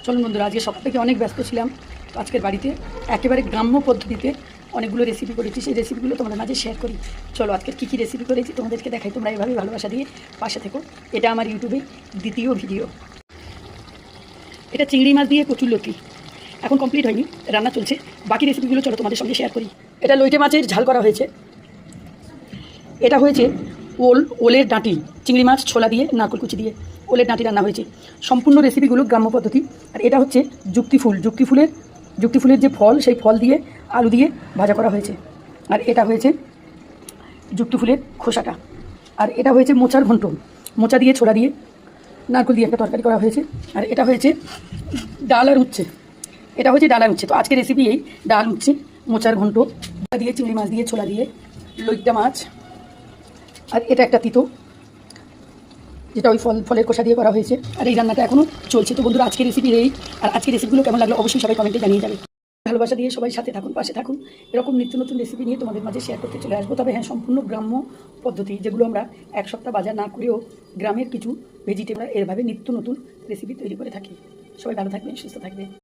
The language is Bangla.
চলুন বন্ধুরা, আজকে সকাল থেকে অনেক ব্যস্ত ছিলাম। তো আজকের বাড়িতে একেবারে গ্রাম্য পদ্ধতিতে অনেকগুলো রেসিপি করেছি, সেই রেসিপিগুলো তোমাদের মাঝে শেয়ার করি। চলো আজকের কী কী রেসিপি করেছি তোমাদেরকে দেখাই, তোমরা এইভাবেই ভালোবাসা দিয়ে পাশে থেকো। এটা আমার ইউটিউবে দ্বিতীয় ভিডিও। এটা চিংড়ি মাছ দিয়ে কচুরলতি, এখন কমপ্লিট হয়নি, রান্না চলছে। বাকি রেসিপিগুলো চলো তোমাদের সঙ্গে শেয়ার করি। এটা লইটে মাছের ঝাল করা হয়েছে। এটা হয়েছে ওলের ডাঁটি, চিংড়ি মাছ ছোলা দিয়ে নারকেল কুচি দিয়ে ওলের ডাঁটি রান্না হয়েছে। সম্পূর্ণ রেসিপিগুলো গ্রাম্য পদ্ধতি। আর এটা হচ্ছে যুক্তিফুলের যে ফল, সেই ফল দিয়ে আলু দিয়ে ভাজা করা হয়েছে। আর এটা হয়েছে যুক্তিফুলের খোসাটা। আর এটা হয়েছে মোচার ঘন্ট, মোচা দিয়ে ছোলা দিয়ে নারকেল দিয়ে একটা তরকারি করা হয়েছে। আর এটা হয়েছে ডাল আর উচ্ছে, এটা হচ্ছে ডাল আর উচ্ছে। তো আজকের রেসিপি এই ডাল, উচ্ছে, মোচার ঘন্ট দিয়ে, চিংড়ি মাছ দিয়ে, ছোলা দিয়ে, লইট্টা মাছ। আর এটা একটা তিতো, যেটা ওই ফলের খোসা দিয়ে করা হয়েছে। আর এই রান্নাটা এখনও চলছে। তো বন্ধুরা, আজকের রেসিপি এই। আর আজকের রেসিপিগুলো কেমন লাগলো অবশ্যই সবাই কমেন্টে জানিয়ে যাবে। ভালোবাসা দিয়ে সবাই সাথে থাকুন, পাশে থাকুন। এরকম নিত্য নতুন রেসিপি নিয়ে তোমাদের মাঝে শেয়ার করতে চলে আসবো। তবে হ্যাঁ, সম্পূর্ণ গ্রাম্য পদ্ধতি, যেগুলো আমরা এক সপ্তাহ বাজার না করেও গ্রামের কিছু ভেজিটেবল এভাবে নিত্য নতুন রেসিপি তৈরি করে থাকি। সবাই ভালো থাকবেন, সুস্থ থাকবেন।